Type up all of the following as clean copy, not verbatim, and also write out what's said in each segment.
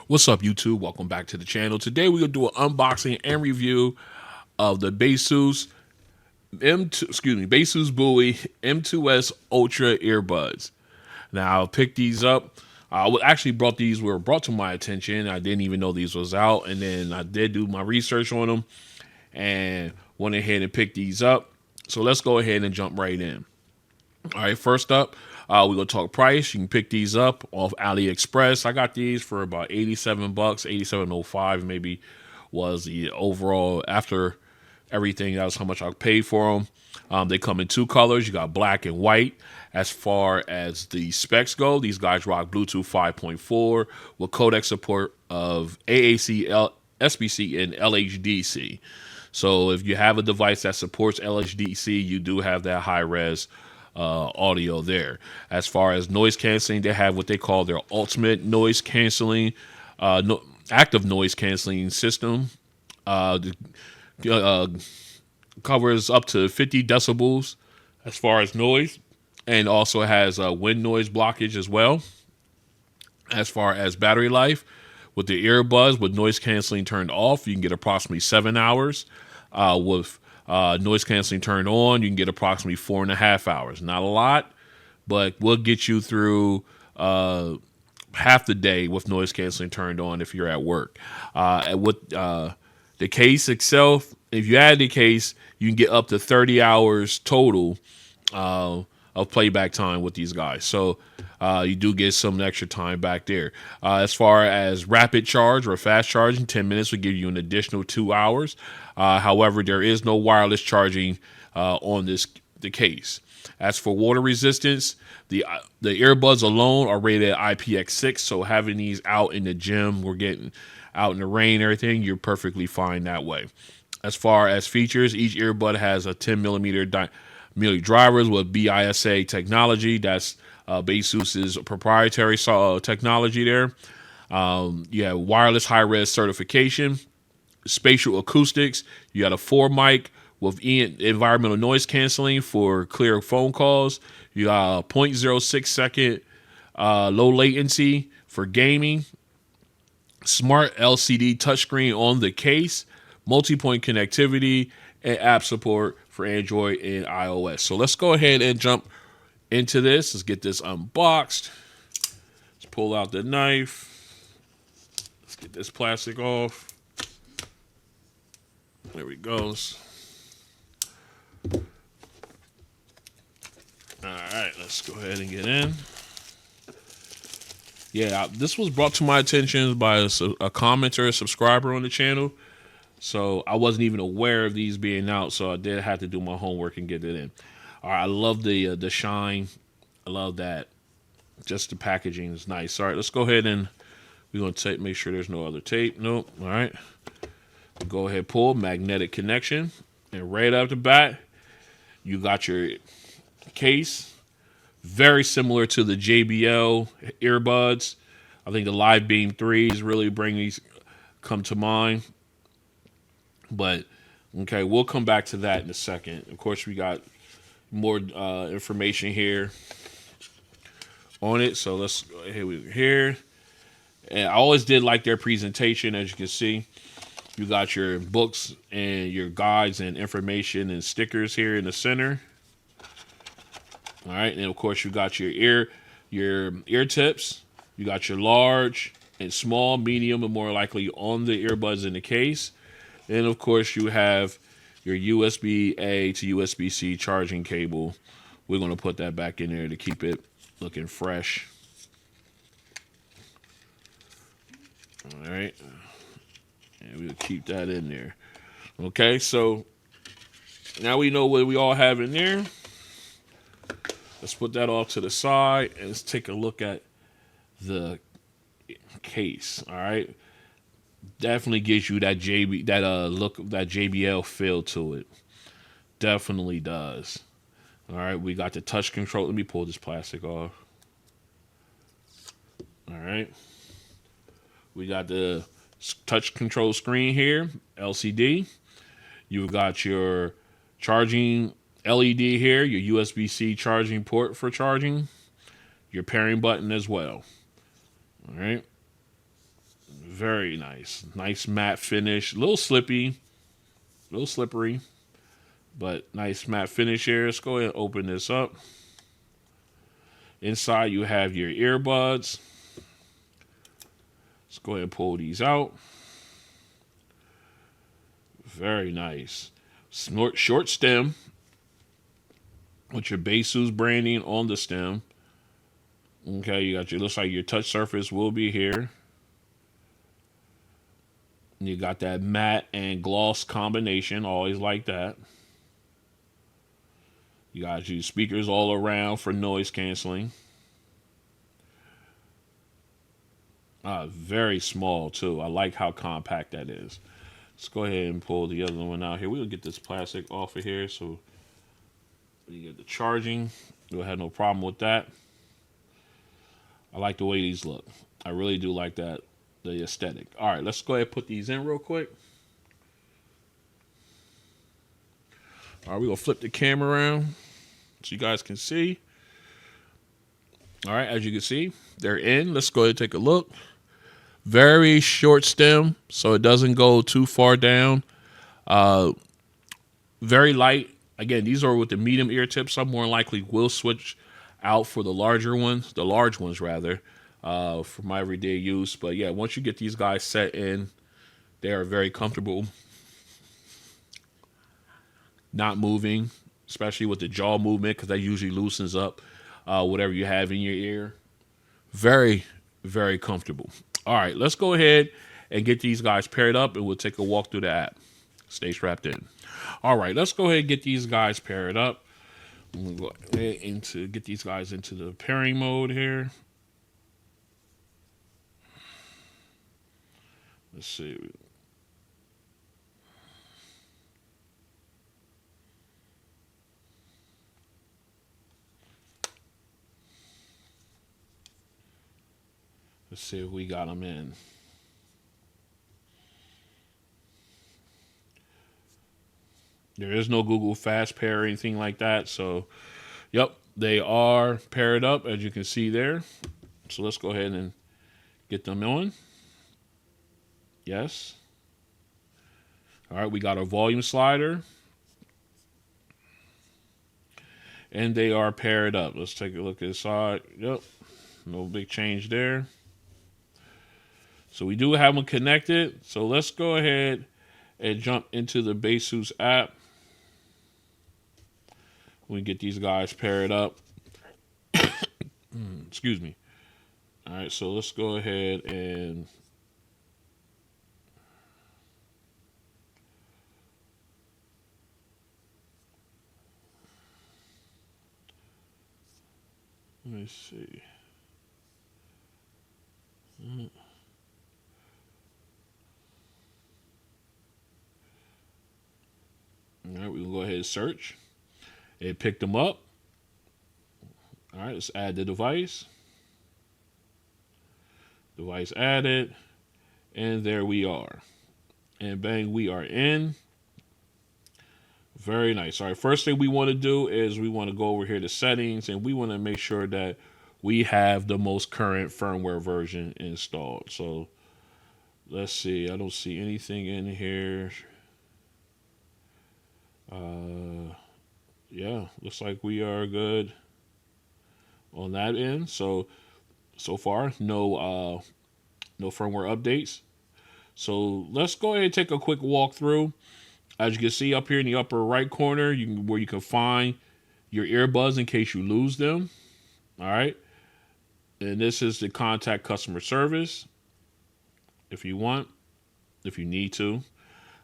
What's up, YouTube? Welcome back to the channel. Today we're gonna do an unboxing and review of the Baseus Bowie M2s Ultra earbuds. Now I picked these up. Actually were brought to my attention. I didn't even know these was out, and then I did do my research on them and went ahead and picked these up. So let's go ahead and jump right in. All right, first up, we're gonna talk price. You can pick these up off AliExpress. I got these for about 87 bucks, 87.05 maybe was the overall after everything. That was how much I paid for them. They come in two colors. You got black and white. As far as the specs go, these guys rock Bluetooth 5.4 with codec support of AAC, SBC, and LHDC. So if you have a device that supports LHDC, you do have that high res audio there. As far as noise canceling, they have what they call their ultimate noise canceling, active noise canceling system. Covers up to 50 decibels as far as noise, and also has wind noise blockage as well. As far as battery life, with the earbuds with noise canceling turned off, you can get approximately 7 hours. With noise canceling turned on, you can get approximately 4.5 hours. Not a lot, but will get you through half the day with noise canceling turned on if you're at work. With the case itself, if you add the case, you can get up to 30 hours total of playback time with these guys. So you do get some extra time back there. As far as rapid charge or fast charging, 10 minutes will give you an additional 2 hours. However, there is no wireless charging on the case. As for water resistance, the earbuds alone are rated at IPX6, so having these out in the gym, we're getting out in the rain, everything, you're perfectly fine that way. As far as features, each earbud has a 10 millimeter drivers with BISA technology. That's Baseus's proprietary technology there. You have wireless high-res certification, spatial acoustics. You got a 4 mic with environmental noise canceling for clear phone calls. You got a 0.06 second low latency for gaming. Smart LCD touchscreen on the case. Multipoint connectivity and app support for Android and iOS. So let's go ahead and jump into this. Let's get this unboxed. Let's pull out the knife. Let's get this plastic off. There we go. All right, let's go ahead and get in. Yeah, this was brought to my attention by a commenter, a subscriber on the channel. So I wasn't even aware of these being out, so I did have to do my homework and get it in. All right, I love the shine. I love that. Just the packaging is nice. All right, let's go ahead and we're going to make sure there's no other tape. Nope. All right. Go ahead, pull magnetic connection. And right off the bat, you got your case. Very similar to the JBL earbuds. I think the Live Beam 3s really come to mind. But, okay, we'll come back to that in a second. Of course, we got more information here on it. So let's go ahead here. And I always did like their presentation, as you can see. You got your books and your guides and information and stickers here in the center. All right, and of course you got your ear tips. You got your large and small, medium, and more likely on the earbuds in the case. And of course you have your USB-A to USB-C charging cable. We're going to put that back in there to keep it looking fresh. All right, and we'll keep that in there. Okay, so now we know what we all have in there. Let's put that off to the side and let's take a look at the case. All right, definitely gives you that look, that JBL feel to it. Definitely does. All right, we got the touch control. Let me pull this plastic off. All right, we got the touch control screen here, LCD. You've got your charging LED here, your USB-C charging port for charging, your pairing button as well. All right. Very nice. Nice matte finish. A little slippy, a little slippery, but nice matte finish here. Let's go ahead and open this up. Inside you have your earbuds. Let's go ahead and pull these out. Very nice. Short stem with your Baseus branding on the stem. Okay, you got your, looks like your touch surface will be here. And you got that matte and gloss combination, always like that. You got your speakers all around for noise canceling. Very small too. I like how compact that is. Let's go ahead and pull the other one out here. We'll get this plastic off of here so you get the charging. You'll have no problem with that. I like the way these look. I really do like that, the aesthetic. All right, let's go ahead and put these in real quick. All right, we're going to flip the camera around so you guys can see. All right, as you can see, they're in. Let's go ahead and take a look. Very short stem, so it doesn't go too far down. Very light. Again, these are with the medium ear tips. Some more likely will switch out for the large ones rather, for my everyday use. But yeah, once you get these guys set in, they are very comfortable. Not moving, especially with the jaw movement, because that usually loosens up whatever you have in your ear. Very, very comfortable. All right, let's go ahead and get these guys paired up, and we'll take a walk through the app. Stay strapped in. All right, let's go ahead and get these guys paired up. I'm gonna go ahead get these guys into the pairing mode here. Let's see. Let's see if we got them in. There is no Google Fast Pair or anything like that. So, yep, they are paired up, as you can see there. So let's go ahead and get them on. Yes. All right, we got a volume slider. And they are paired up. Let's take a look inside. Yep, no big change there. So we do have them connected. So let's go ahead and jump into the Baseus app. We get these guys paired up. Excuse me. All right, so let's go ahead and let me see. All right, we'll go ahead and search. It picked them up. All right, let's add the device. Device added. And there we are. And bang, we are in. Very nice. All right, first thing we want to do is we want to go over here to settings, and we want to make sure that we have the most current firmware version installed. So let's see. I don't see anything in here. Yeah, looks like we are good on that end. So far, no firmware updates. So let's go ahead and take a quick walk through. As you can see up here in the upper right corner, where you can find your earbuds in case you lose them. All right. And this is the contact customer service if you want, if you need to.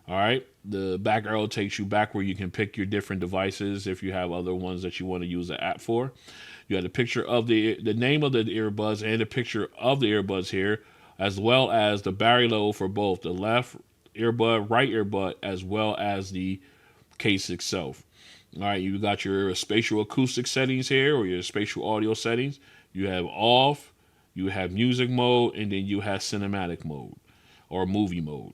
All right. The back arrow takes you back where you can pick your different devices if you have other ones that you want to use the app for. You have a picture of the name of the earbuds and a picture of the earbuds here, as well as the battery level for both the left earbud, right earbud, as well as the case itself. All right, you got your spatial acoustic settings here, or your spatial audio settings. You have off, you have music mode, and then you have cinematic mode or movie mode.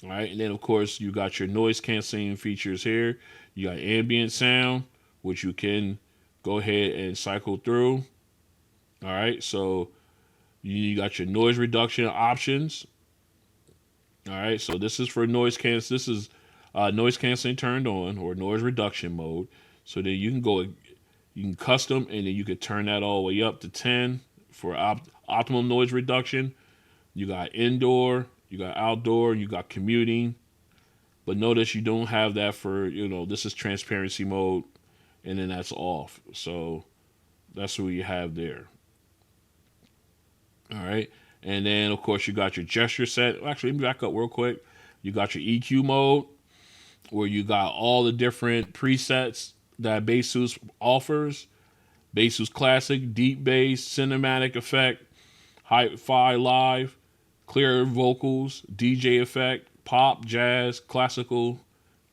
All right, and then of course you got your noise canceling features here. You got ambient sound, which you can go ahead and cycle through. All right, so you got your noise reduction options. All right, so this is for noise cancel. This is noise canceling turned on, or noise reduction mode. So then you can go, you can custom, and then you can turn that all the way up to 10 for optimal noise reduction. You got indoor, you got outdoor, you got commuting. But notice you don't have that for, this is transparency mode, and then that's off. So that's what you have there. All right. And then, of course, you got your gesture set. Actually, let me back up real quick. You got your EQ mode, where you got all the different presets that Baseus offers. Baseus Classic, Deep Bass, Cinematic Effect, Hi-Fi Live, Clear Vocals, DJ Effect, Pop, Jazz, Classical,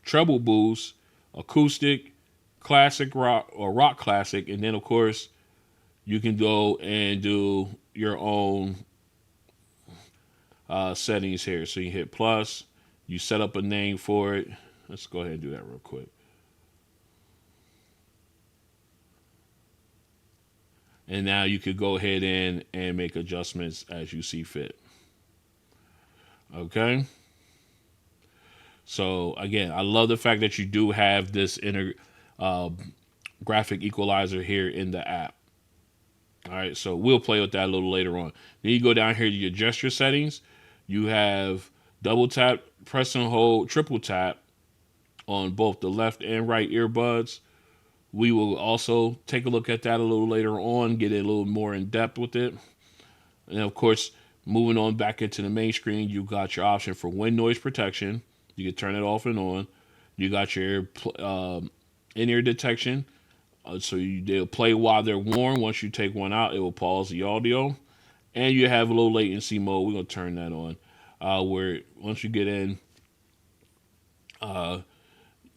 Treble Boost, Acoustic, Classic Rock, or Rock Classic. And then, of course, you can go and do your own settings here. So you hit plus, you set up a name for it. Let's go ahead and do that real quick. And now you could go ahead and make adjustments as you see fit. Okay. So again, I love the fact that you do have this inner graphic equalizer here in the app. All right, so we'll play with that a little later on. Then you go down here to your gesture settings. You have double tap, press and hold, triple tap on both the left and right earbuds. We will also take a look at that a little later on, get a little more in depth with it. And of course, moving on back into the main screen, you got your option for wind noise protection. You can turn it off and on. You got your in-ear detection. So they'll play while they're worn. Once you take one out, it will pause the audio. And you have a low latency mode. We're going to turn that on. Where once you get in,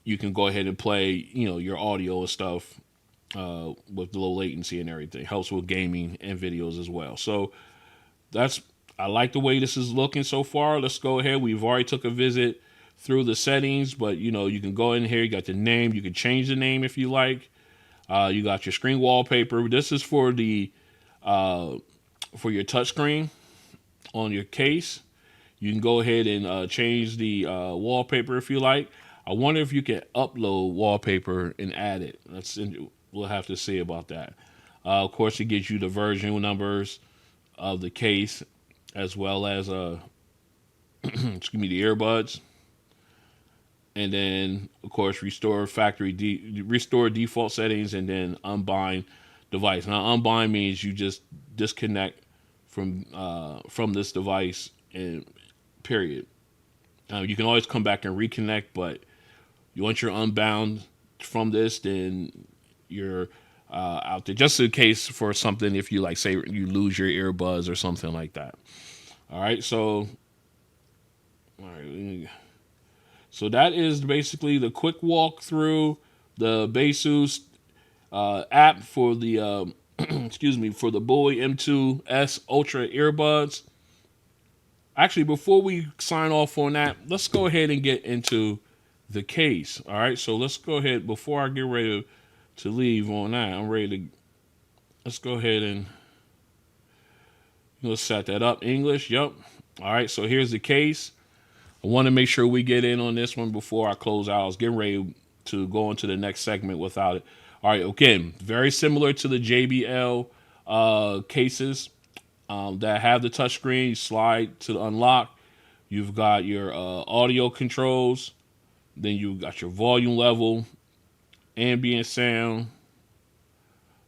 you can go ahead and play, your audio and stuff with the low latency and everything. Helps with gaming and videos as well. So I like the way this is looking so far. Let's go ahead. We've already took a visit through the settings, but you can go in here. You got the name. You can change the name if you like. You got your screen wallpaper. This is for the for your touchscreen on your case. You can go ahead and change the wallpaper if you like. I wonder if you can upload wallpaper and add it. We'll have to see about that. Of course, it gives you the version numbers of the case, as well as excuse me, the earbuds. And then, of course, restore default settings, and then unbind device. Now, unbind means you just disconnect from this device, and period. You can always come back and reconnect, but once you're unbound from this, then you're out there. Just in case for something, if you say you lose your earbuds or something like that. All right, so so that is basically the quick walk through the Baseus app for the excuse me, for the Bowie M2s Ultra earbuds. Actually, before we sign off on that, let's go ahead and get into the case. All right, so let's go ahead, before I get ready to leave on that, let's go ahead and let's set that up. English, yep. All right, so here's the case. I want to make sure we get in on this one before I close out. I was getting ready to go into the next segment without it. All right, again, very similar to the JBL cases that have the touchscreen. You slide to unlock. You've got your audio controls. Then you got your volume level, ambient sound,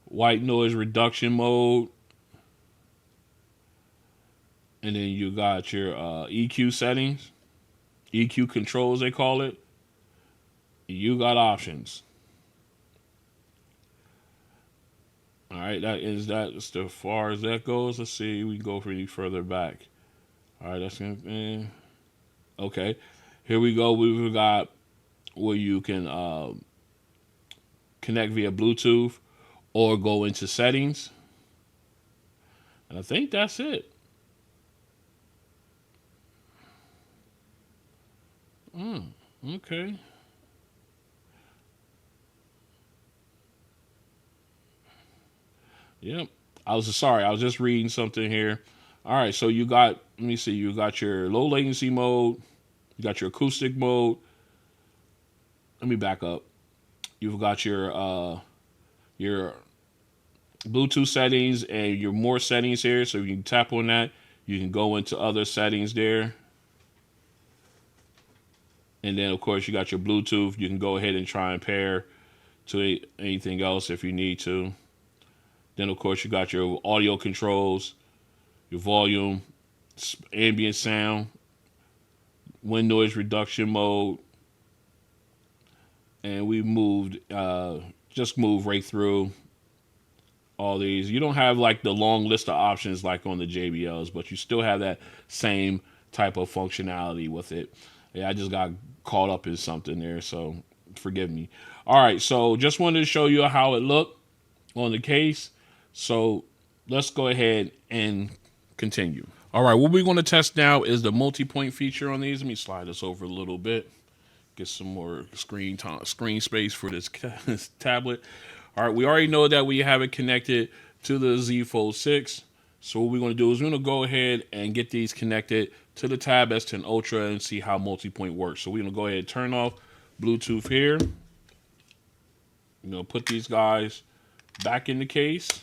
white noise reduction mode, and then you got your EQ settings, EQ controls they call it. You got options. All right, that is as far as that goes. Let's see, we can go for any further back. All right, that's gonna okay. Here we go. We've got where you can connect via Bluetooth or go into settings. And I think that's it. Okay. Yep. I was just reading something here. All right, so you got, let me see, you got your low latency mode, you got your acoustic mode. Let me back up. You've got your Bluetooth settings and your more settings here. So you can tap on that. You can go into other settings there. And then, of course, you got your Bluetooth. You can go ahead and try and pair to anything else if you need to. Then, of course, you got your audio controls, your volume, ambient sound, wind noise reduction mode. And we just moved right through all these. You don't have like the long list of options like on the JBLs, but you still have that same type of functionality with it. Yeah, I just got caught up in something there, so forgive me. All right, so just wanted to show you how it looked on the case. So let's go ahead and continue. All right, what we're going to test now is the multi-point feature on these. Let me slide this over a little bit. Get some more screen space for this tablet. All right, we already know that we have it connected to the Z Fold 6. So what we're going to do is we're going to go ahead and get these connected to the Tab S10 Ultra and see how multi-point works. So we're going to go ahead and turn off Bluetooth here. We're going to put these guys back in the case.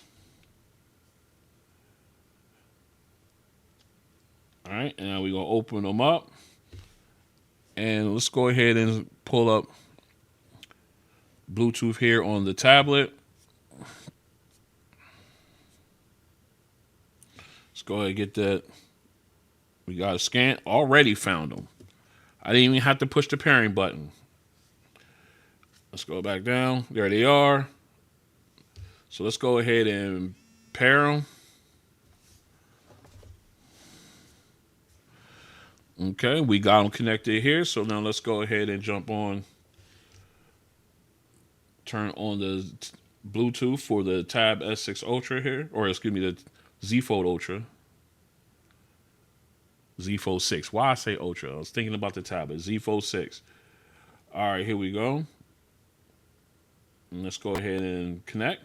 All right, and now we're going to open them up. And let's go ahead and pull up Bluetooth here on the tablet. Let's go ahead and get that. We got a scan. Already found them. I didn't even have to push the pairing button. Let's go back down. There they are. So let's go ahead and pair them. Okay, we got them connected here. So now let's go ahead and jump on. Turn on the Bluetooth for the Tab S6 Ultra here. Or excuse me, the Z Fold Ultra. Z Fold 6. Why I say Ultra? I was thinking about the tablet. Z Fold 6. All right, here we go. And let's go ahead and connect.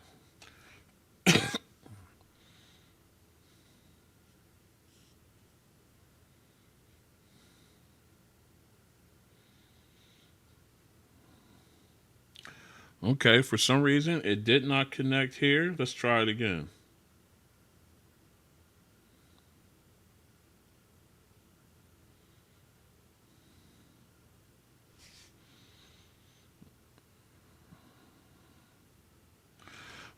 Okay, for some reason, it did not connect here. Let's try it again.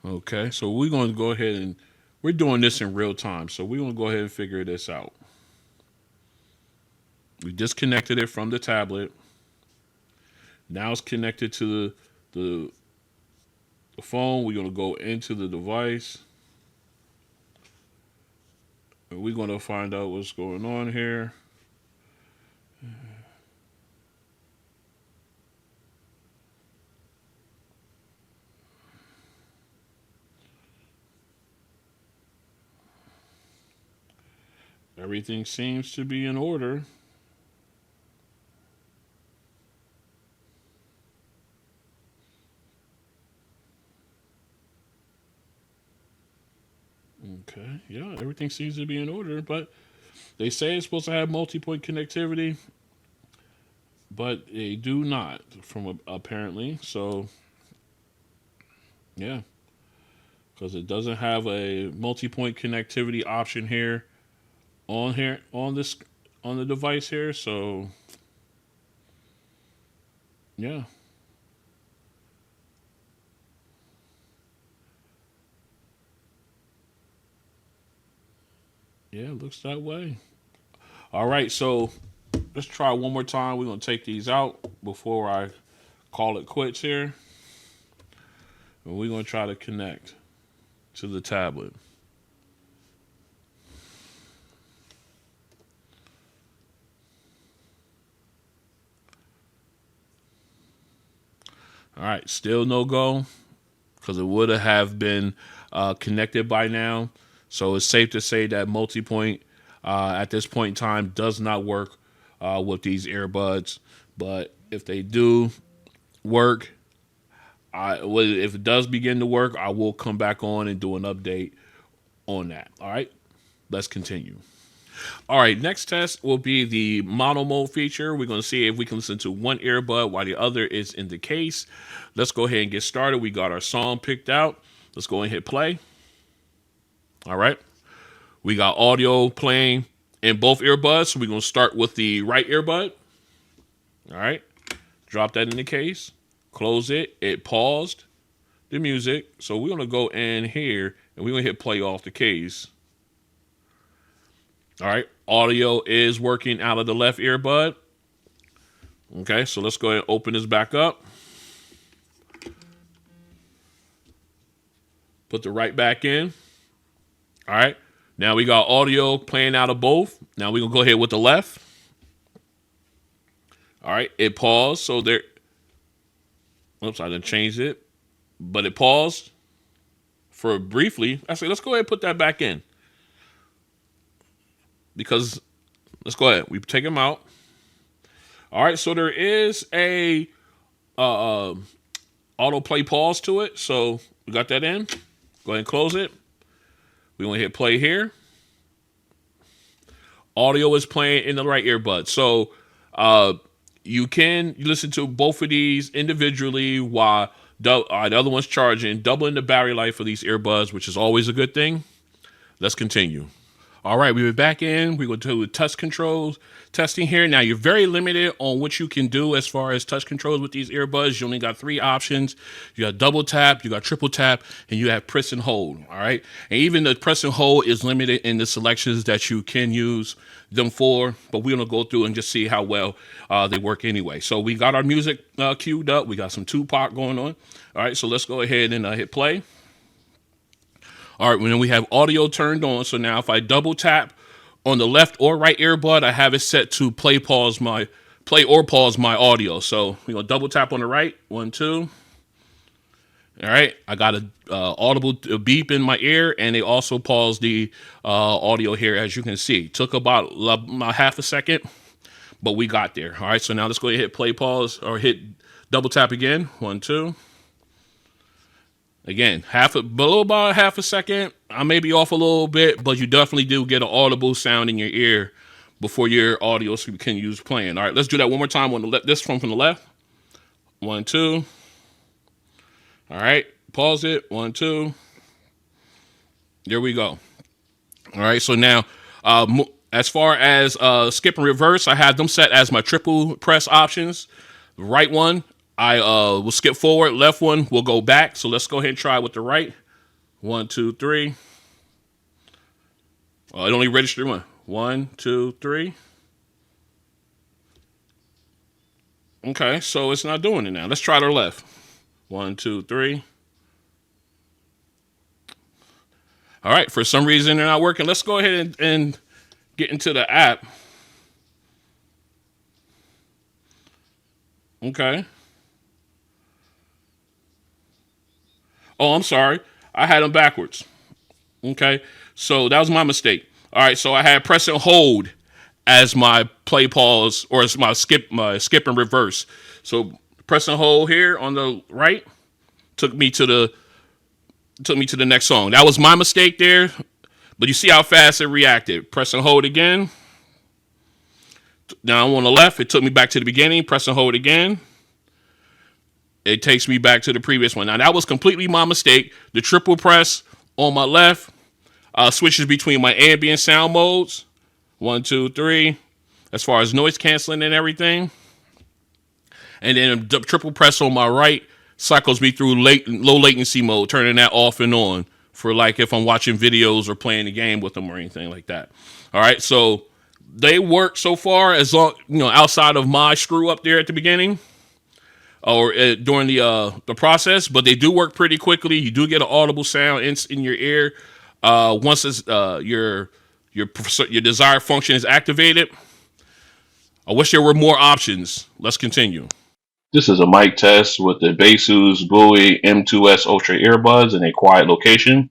Okay, so we're going to go ahead and we're doing this in real time. So we're going to go ahead and figure this out. We disconnected it from the tablet. Now it's connected to the phone. We're going to go into the device. And we're going to find out what's going on here. Everything seems to be in order. Okay, yeah, everything seems to be in order, but they say it's supposed to have multi-point connectivity, but they do not, from apparently. So, yeah, because it doesn't have a multi-point connectivity option here on the device here. So, yeah. Yeah, it looks that way. All right, so let's try one more time. We're going to take these out before I call it quits here. And we're going to try to connect to the tablet. All right, still no go because it would have been connected by now. So it's safe to say that multi-point at this point in time does not work with these earbuds. But if they do work, if it does begin to work, I will come back on and do an update on that. All right. Let's continue. All right, next test will be the mono mode feature. We're going to see if we can listen to one earbud while the other is in the case. Let's go ahead and get started. We got our song picked out. Let's go ahead and hit play. All right. We got audio playing in both earbuds. So we're going to start with the right earbud. All right. Drop that in the case. Close it. It paused the music. So we're going to go in here and we're going to hit play off the case. All right. Audio is working out of the left earbud. Okay. So let's go ahead and open this back up. Put the right back in. All right. Now we got audio playing out of both. Now we're going to go ahead with the left. All right. It paused. So there. Oops, I didn't change it. But it paused for briefly. I say, let's go ahead and put that back in. Because let's go ahead. We take them out. All right. So there is a autoplay pause to it. So we got that in. Go ahead and close it. We want to hit play here. Audio is playing in the right earbud. So you can listen to both of these individually while the other one's charging, doubling the battery life for these earbuds, which is always a good thing. Let's continue. All right, we're back in. We're going to do touch controls testing here. Now, you're very limited on what you can do as far as touch controls with these earbuds. You only got 3 options. You got double tap, you got triple tap, and you have press and hold. All right, and even the press and hold is limited in the selections that you can use them for. But we're going to go through and just see how well they work anyway. So we got our music queued up. We got some Tupac going on. All right, so let's go ahead and hit play. All right, then we have audio turned on. So now if I double tap on the left or right earbud, I have it set to play or pause my audio. So we're going to double tap on the right. 1, 2. All right, I got a audible beep in my ear, and they also paused the audio here, as you can see. Took about half a second, but we got there. All right, so now let's go ahead and hit play, pause, or hit double tap again. 1, 2. Again, below about half a second. I may be off a little bit, but you definitely do get an audible sound in your ear before your audio can use playing. All right, let's do that one more time on the left. This from the left. 1, 2. All right, pause it. 1, 2. There we go. All right, so now as far as skip and reverse, I have them set as my triple press options. The right one, I will skip forward. Left one will go back. So let's go ahead and try with the right. 1, 2, 3. It only registered one. 1, 2, 3. Okay, so it's not doing it now. Let's try the left. 1, 2, 3. All right, for some reason they're not working. Let's go ahead and get into the app. Okay. Oh, I'm sorry. I had them backwards. Okay. So that was my mistake. All right. So I had press and hold as my play pause, or as my skip and reverse. So press and hold here on the right took me to the next song. That was my mistake there. But you see how fast it reacted. Press and hold again. Now I'm on the left. It took me back to the beginning. Press and hold again. It takes me back to the previous one. Now, that was completely my mistake. The triple press on my left switches between my ambient sound modes. 1, 2, 3. As far as noise canceling and everything. And then the triple press on my right cycles me through low latency mode, turning that off and on for like if I'm watching videos or playing a game with them or anything like that. All right, so they work so far, as long, outside of my screw up there at the beginning. Or during the process, but they do work pretty quickly. You do get an audible sound in your ear once it's, your desired function is activated. I wish there were more options. Let's continue. This is a mic test with the Baseus Bowie M2s Ultra earbuds in a quiet location.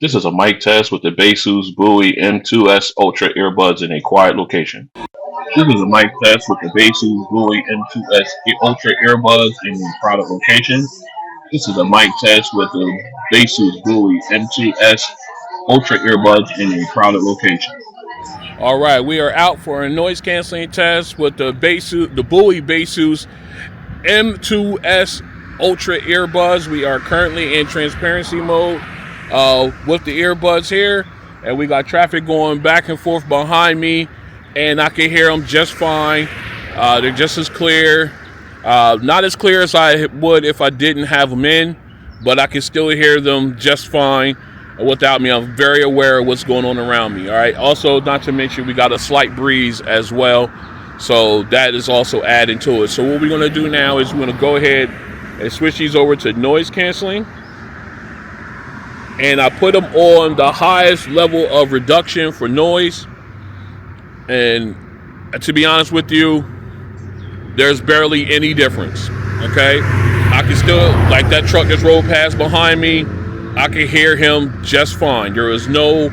This is a mic test with the Baseus Bowie M2s Ultra earbuds in a quiet location. This is a mic test with the Baseus Bowie M2s Ultra earbuds in a private location. This is a mic test with the Baseus Bowie M2s Ultra earbuds in a crowded location. All right, we are out for a noise canceling test with the Bowie Baseus M2s Ultra earbuds. We are currently in transparency mode with the earbuds here, and we got traffic going back and forth behind me, and I can hear them just fine. They're just as clear, not as clear as I would if I didn't have them in, but I can still hear them just fine without me. I'm very aware of what's going on around me. All right. Also, not to mention, we got a slight breeze as well. So that is also adding to it. So what we're going to do now is we're going to go ahead and switch these over to noise canceling. And I put them on the highest level of reduction for noise. And to be honest with you, there's barely any difference. Okay. I can still, like that truck just rolled past behind me, I can hear him just fine. There's no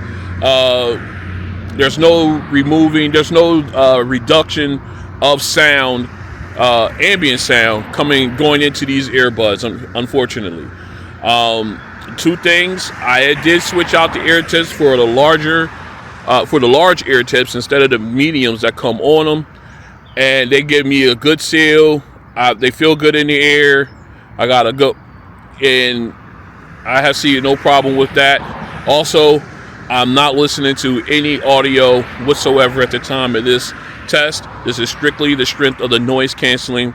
reduction of sound, ambient sound going into these earbuds, unfortunately. Two things: I did switch out the ear tips for the large ear tips instead of the mediums that come on them, and they give me a good seal. They feel good in the ear. I gotta go, and I have seen no problem with that. Also, I'm not listening to any audio whatsoever at the time of this test. This is strictly the strength of the noise canceling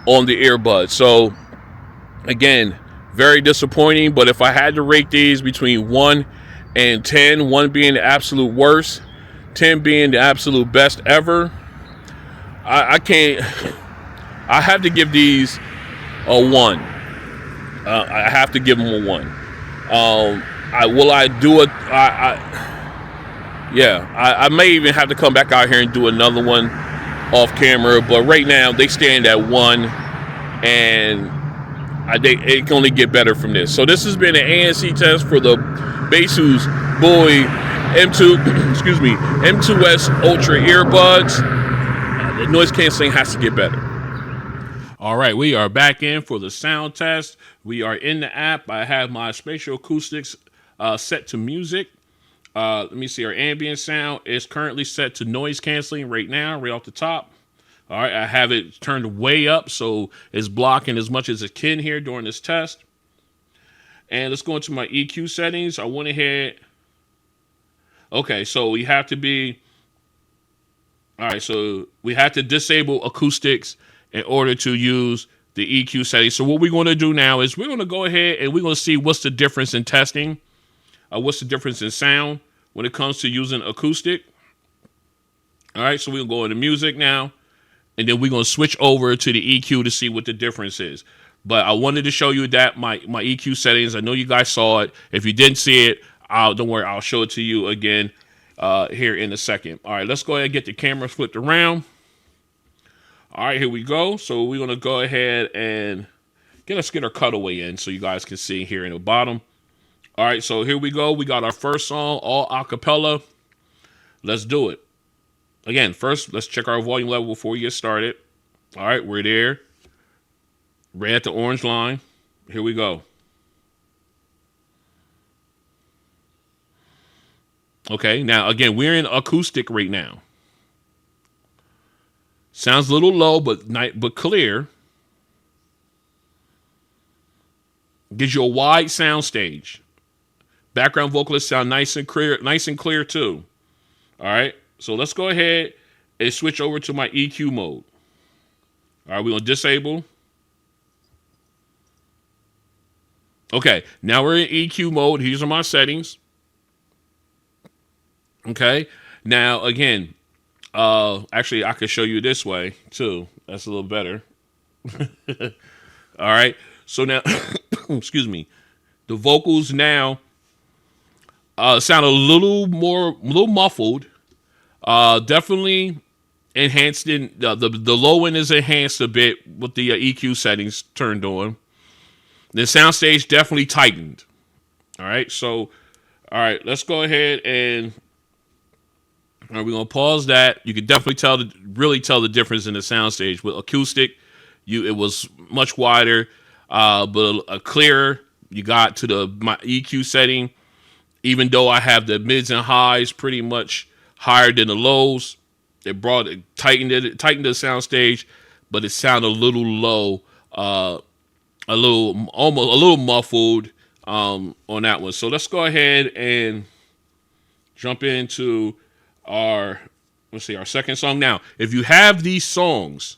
on the earbuds. So, again, very disappointing. But if I had to rate these between 1 and 10, 1 being the absolute worst, 10 being the absolute best ever, I can't. I have to give these a 1. I have to give them a 1. I may even have to come back out here and do another one off camera. But right now they stand at 1, and it can only get better from this. So this has been an ANC test for the Baseus Bowie M2s Ultra earbuds. The noise canceling has to get better. All right, we are back in for the sound test. We are in the app. I have my spatial acoustics set to music. Let me see. Our ambient sound is currently set to noise canceling right now, right off the top. All right, I have it turned way up, so it's blocking as much as it can here during this test. And let's go into my EQ settings. I went ahead. Okay, so we have to be. All right, so we have to disable acoustics in order to use the EQ settings. So what we're going to do now is we're going to go ahead and we're going to see what's the difference in testing, what's the difference in sound when it comes to using acoustic. All right, so we'll go into music now, and then we're going to switch over to the EQ to see what the difference is. But I wanted to show you that my EQ settings. I know you guys saw it. If you didn't see it, don't worry, I'll show it to you again here in a second. All right, let's go ahead and get the camera flipped around. All right, here we go. So we're going to go ahead and get our cutaway in so you guys can see here in the bottom. All right, so here we go. We got our first song, all a cappella. Let's do it. Again, first, let's check our volume level before we get started. All right, we're there. Right at the orange line. Here we go. Okay, now, again, we're in acoustic right now. Sounds a little low, but clear. Gives you a wide sound stage. Background vocalists sound nice and clear too. All right, so let's go ahead and switch over to my EQ mode. All right, we're gonna disable. Okay, now we're in EQ mode. These are my settings. Okay, now again. Actually, I could show you this way too. That's a little better. All right. So now, excuse me. The vocals now sound a little muffled. Definitely enhanced in the low end is enhanced a bit with the EQ settings turned on. The soundstage definitely tightened. All right. So, all right. Let's go ahead and. All right, we're gonna pause that. You can definitely really tell the difference in the soundstage. With acoustic, it was much wider, but clearer. You got to my EQ setting, Even though I have the mids and highs pretty much higher than the lows, tightened the sound stage, but it sounded a little low, almost a little muffled on that one. So let's go ahead and jump into our our second song. Now, if you have these songs,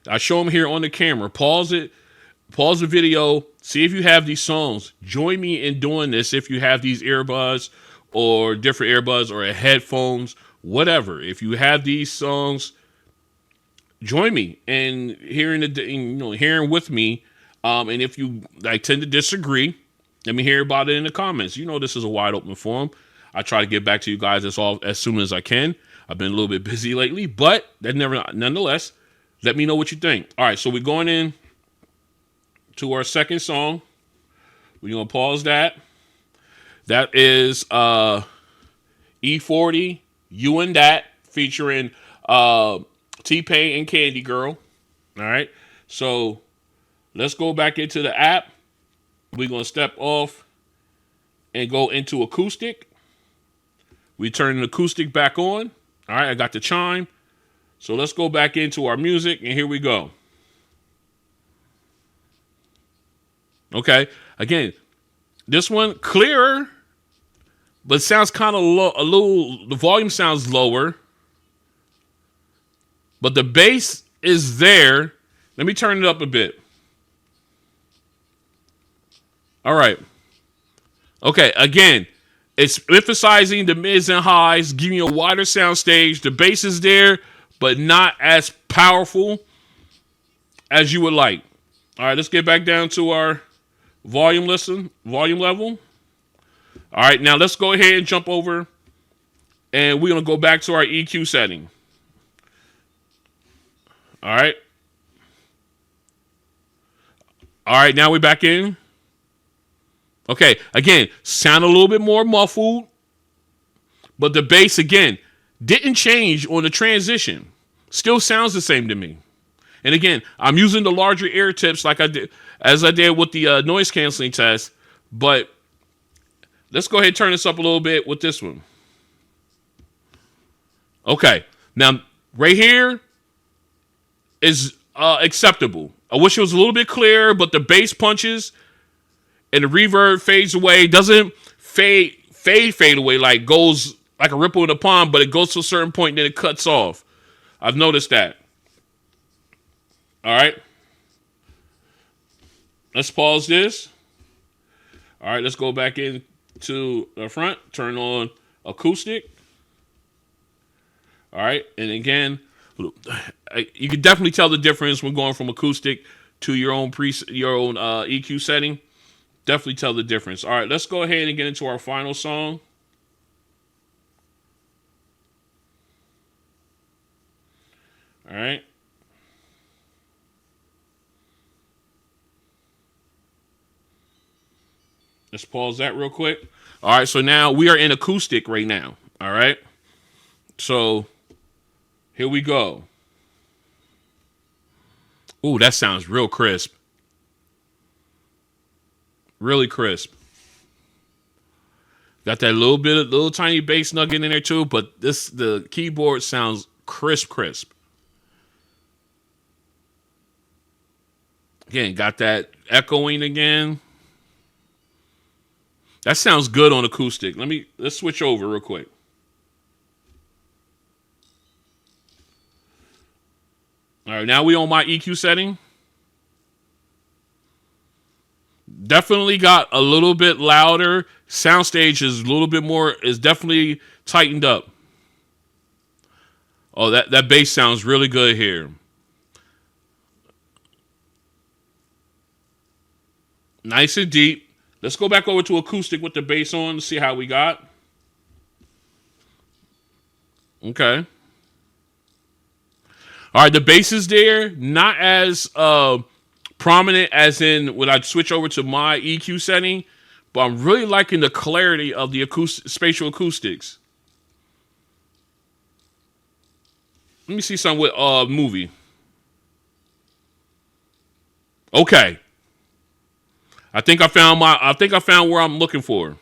I show them here on the camera. Pause the video, see if you have these songs. Join me in doing this if you have these earbuds or different earbuds or headphones, whatever. If you have these songs, join me in hearing with me. And if you tend to disagree, let me hear about it in the comments. This is a wide open forum. I try to get back to you guys as soon as I can. I've been a little bit busy lately, but nonetheless, let me know what you think. All right, so we're going in to our second song. We're going to pause that. That is E40, You and That, featuring T-Pain and Candy Girl. All right, so let's go back into the app. We're going to step off and go into acoustic. We turn the acoustic back on. All right, I got the chime. So let's go back into our music, and here we go. Okay, again, this one clearer, but sounds kind of low. The volume sounds lower, but the bass is there. Let me turn it up a bit. All right. Okay, again, it's emphasizing the mids and highs, giving you a wider sound stage. The bass is there, but not as powerful as you would like. All right, let's get back down to our volume level. All right, now let's go ahead and jump over, and we're going to go back to our EQ setting. All right. All right, now we're back in. Okay, again, sound a little bit more muffled, but the bass, again, didn't change on the transition. Still sounds the same to me. And again, I'm using the larger ear tips like I did with the noise canceling test, but let's go ahead and turn this up a little bit with this one. Okay, now right here is acceptable. I wish it was a little bit clearer, but the bass punches and the reverb fades away. Doesn't fade away, like goes like a ripple in a pond, but it goes to a certain point and then it cuts off. I've noticed that. All right. Let's pause this. All right, let's go back into the front. Turn on acoustic. All right, and again, you can definitely tell the difference when going from acoustic to your own EQ setting. Definitely tell the difference. All right, let's go ahead and get into our final song. All right. Let's pause that real quick. All right, so now we are in acoustic right now. All right. So here we go. Ooh, that sounds real crisp. Really crisp. Got that little tiny bass nugget in there too, but the keyboard sounds crisp. Again, got that echoing again. That sounds good on acoustic. Let's switch over real quick. All right, now we on my EQ setting. Definitely got a little bit louder. Soundstage is definitely tightened up. Oh, that bass sounds really good here. Nice and deep. Let's go back over to acoustic with the bass on to see how we got. Okay. All right, the bass is there. Not as prominent as in when I switch over to my EQ setting, but I'm really liking the clarity of the spatial acoustics. Let me see something with movie. Okay. I think I found where I'm looking for.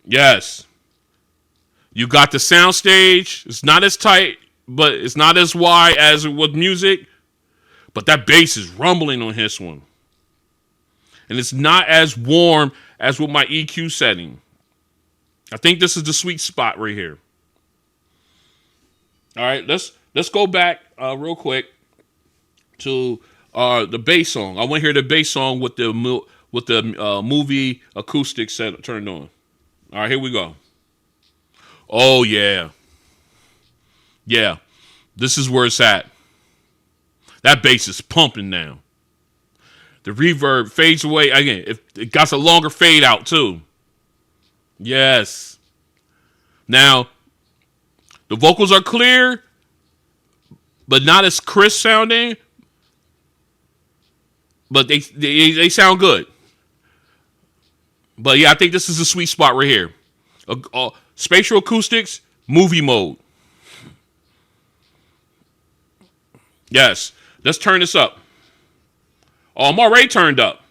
Yes. You got the sound stage. It's not as tight, but it's not as wide as with music. But that bass is rumbling on this one. And it's not as warm as with my EQ setting. I think this is the sweet spot right here. All right, let's go back real quick to the bass song. I want to hear the bass song with the movie acoustic set turned on. All right, here we go. Oh yeah, yeah. This is where it's at. That bass is pumping now. The reverb fades away again. It got a longer fade out too. Yes. Now the vocals are clear, but not as crisp sounding. But they sound good. But yeah, I think this is a sweet spot right here. Spatial acoustics, movie mode. Yes. Let's turn this up. Oh, I'm already turned up.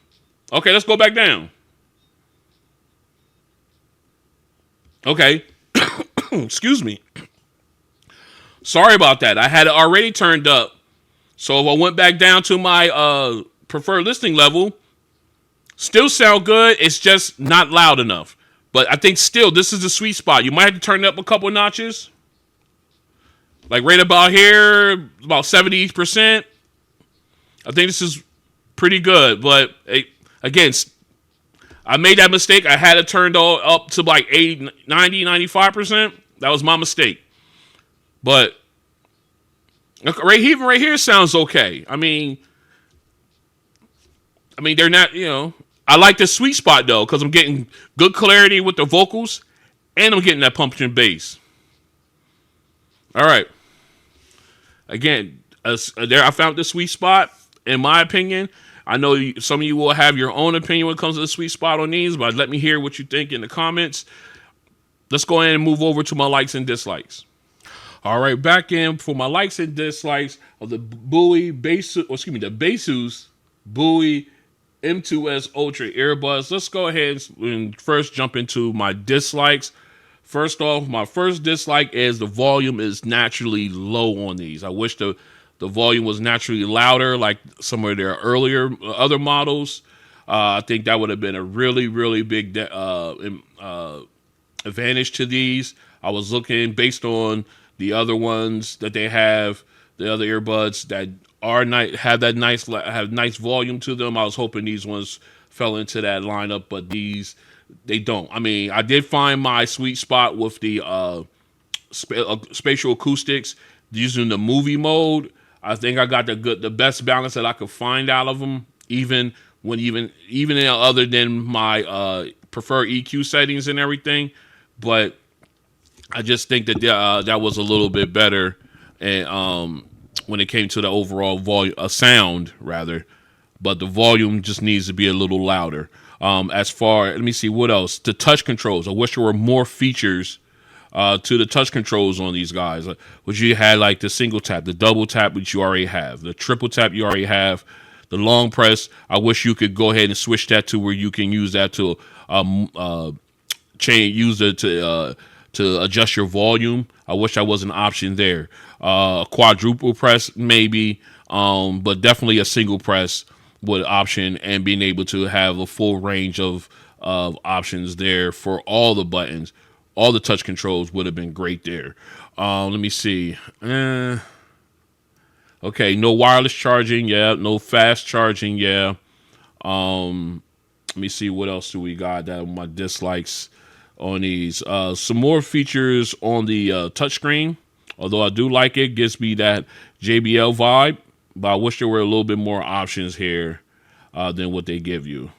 Okay, let's go back down. Okay. Excuse me. Sorry about that. I had it already turned up. So if I went back down to my preferred listening level, still sound good. It's just not loud enough. But I think still this is the sweet spot. You might have to turn it up a couple of notches. Like right about here, about 70%. I think this is pretty good. But again, I made that mistake. I had it turned all up to like 80, 90, 95%. That was my mistake. But right here sounds okay. I mean, they're not, I like the sweet spot though, because I'm getting good clarity with the vocals and I'm getting that pumping bass. All right. Again, there I found the sweet spot. In my opinion, I know some of you will have your own opinion when it comes to the sweet spot on these, but let me hear what you think in the comments. Let's go ahead and move over to my likes and dislikes. All right, back in for my likes and dislikes of the Baseus Bowie M2s Ultra earbuds. Let's go ahead and first jump into my dislikes. First off, my first dislike is the volume is naturally low on these. I wish the volume was naturally louder like some of their earlier other models. I think that would have been a really, really big advantage to these. I was looking based on the other ones that they have, the other earbuds that have nice volume to them. I was hoping these ones fell into that lineup, but they don't. I mean, I did find my sweet spot with the spatial acoustics using the movie mode. I think I got the best balance that I could find out of them, even other than my preferred EQ settings and everything. But I just think that that was a little bit better, and when it came to the overall volume, sound rather, but the volume just needs to be a little louder. Let me see what else. The touch controls. I wish there were more features to the touch controls on these guys. Which you had like the single tap, the double tap, which you already have, the triple tap you already have, the long press. I wish you could go ahead and switch that to where you can use that to to adjust your volume. I wish that was an option there. Quadruple press maybe, but definitely a single press with option and being able to have a full range of options there for all the buttons. All the touch controls would have been great there. Let me see. Okay, no wireless charging. Yeah, no fast charging. Yeah. Let me see what else do we got that my dislikes on these. Some more features on the touchscreen. Although I do like it, gives me that JBL vibe. But I wish there were a little bit more options here than what they give you.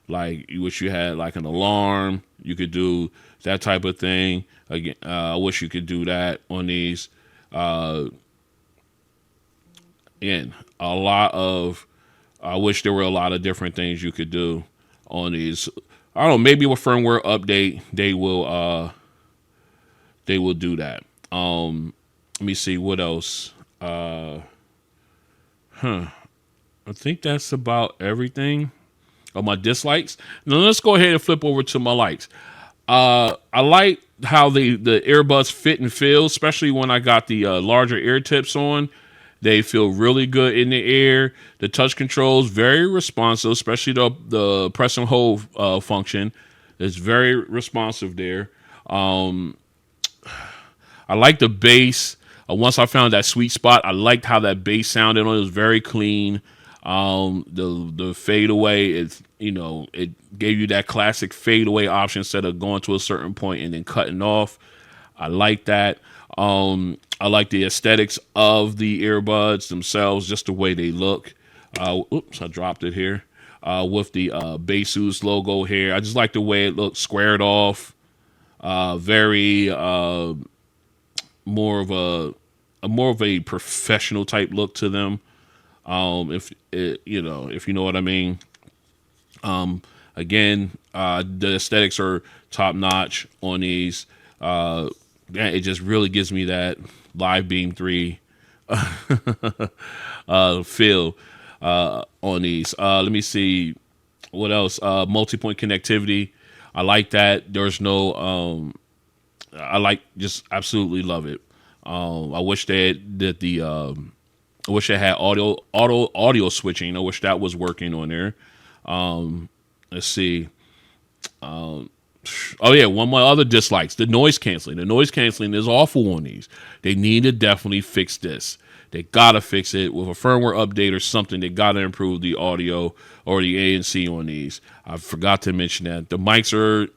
Like you wish you had like an alarm. You could do that type of thing. Again, I wish you could do that on these. Again, I wish there were a lot of different things you could do on these. I don't know, maybe with firmware update they will do that. Let me see what else. I think that's about everything of my dislikes. Now let's go ahead and flip over to my likes. I like how the earbuds fit and feel, especially when I got the larger ear tips on. They feel really good in the ear. The touch controls very responsive, especially the press and hold function is very responsive there. Um, I like the bass. Once I found that sweet spot, I liked how that bass sounded. It was very clean. The fade away is, it gave you that classic fade away option instead of going to a certain point and then cutting off. I like that. I like the aesthetics of the earbuds themselves, just the way they look. Oops, I dropped it here. With the Baseus logo here, I just like the way it looks squared off. Very more of a professional type look to them. If you know what I mean. Again, the aesthetics are top notch on these. It just really gives me that Live Beam 3 feel on these. Let me see what else. Multipoint connectivity. I like that. There's no. Just absolutely love it. I wish they did the. I wish they had audio switching. I wish that was working on there. Let's see. Oh yeah, one of my other dislikes, the noise canceling. The noise canceling is awful on these. They need to definitely fix this. They gotta fix it with a firmware update or something. They gotta improve the audio or the ANC on these. I forgot to mention that. The mics are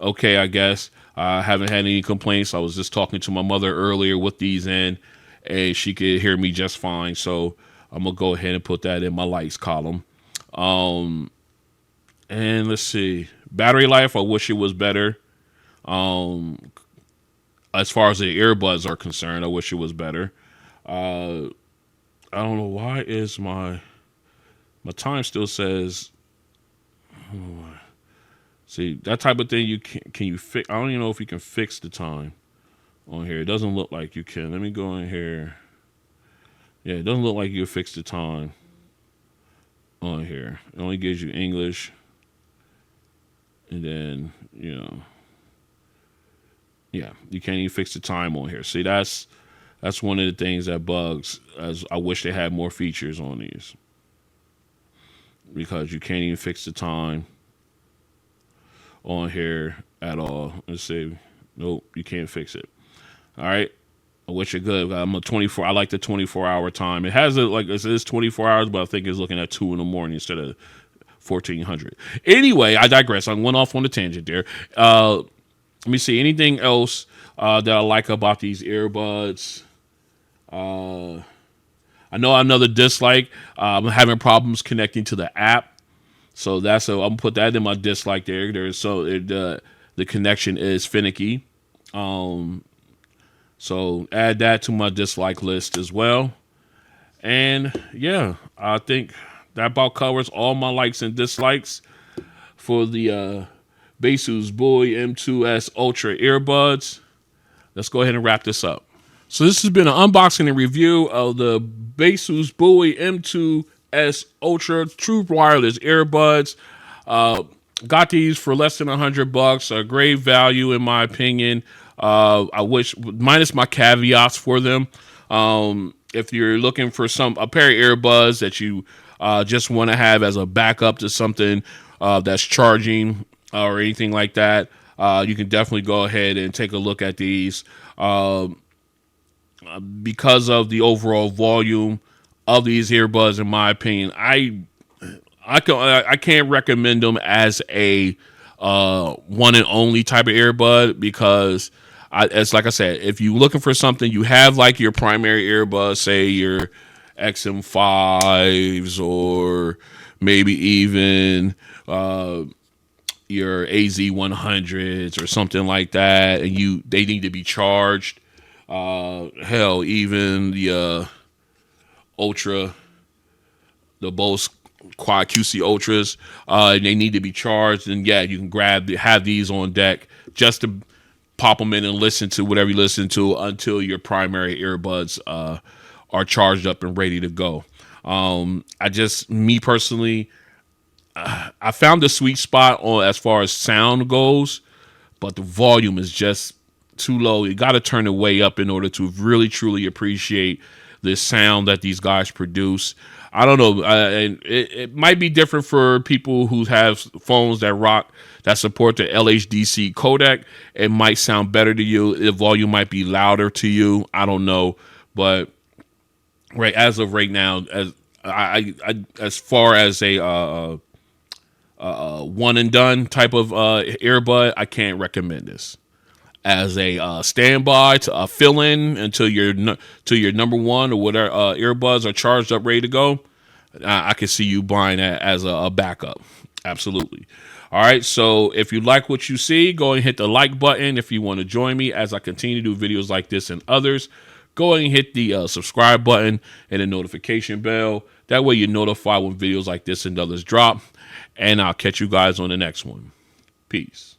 okay, I guess. I haven't had any complaints. I was just talking to my mother earlier with these in, and she could hear me just fine. So I'm gonna go ahead and put that in my likes column. And let's see. Battery life, I wish it was better. As far as the earbuds are concerned, I wish it was better. I don't know why is my time still says. I don't know why. See, that type of thing can you fix? I don't even know if you can fix the time on here. It doesn't look like you can. Let me go in here. Yeah, it doesn't look like you can fix the time on here. It only gives you English. And then, yeah, you can't even fix the time on here. See, that's one of the things that bugs. As I wish they had more features on these, because you can't even fix the time on here at all. Let's see. Nope, you can't fix it. All right. I wish it could. I'm a 24. I like the 24-hour time. It has it is 24 hours, but I think it's looking at 2 in the morning instead of 1400. Anyway, I digress. I went off on a tangent there. Let me see. Anything else that I like about these earbuds? I know another dislike. I'm having problems connecting to the app, so I'm gonna put that in my dislike there. The connection is finicky. So add that to my dislike list as well. And yeah, I think that about covers all my likes and dislikes for the Baseus Bowie M2s Ultra earbuds. Let's go ahead and wrap this up. So this has been an unboxing and review of the Baseus Bowie M2s Ultra true wireless earbuds. Got these for less than $100. A great value in my opinion. I wish, minus my caveats for them. If you're looking for a pair of earbuds that you just want to have as a backup to something that's charging or anything like that, you can definitely go ahead and take a look at these. Because of the overall volume of these earbuds, in my opinion, I can't recommend them as a one and only type of earbud, because it's like I said, if you're looking for something, you have like your primary earbuds, say your XM5s or maybe even your AZ100s or something like that, and they need to be charged. Hell, even the Ultra, the Bose Quad QC Ultras, they need to be charged. And yeah, you can have these on deck just to pop them in and listen to whatever you listen to until your primary earbuds are charged up and ready to go. Me personally, I found the sweet spot on as far as sound goes but the volume is just too low. You got to turn it way up in order to really truly appreciate the sound that these guys produce. I don't know, and it might be different for people who have phones that support the LHDC codec. It might sound better to you. The volume might be louder to you. I don't know, but as of right now, as far as a one and done type of earbud, I can't recommend this as a standby to fill in until your number one or whatever earbuds are charged up, ready to go. I can see you buying that as a backup. Absolutely. All right. So if you like what you see, go and hit the like button. If you want to join me as I continue to do videos like this and others, go ahead and hit the subscribe button and the notification bell. That way you're notified when videos like this and others drop. And I'll catch you guys on the next one. Peace.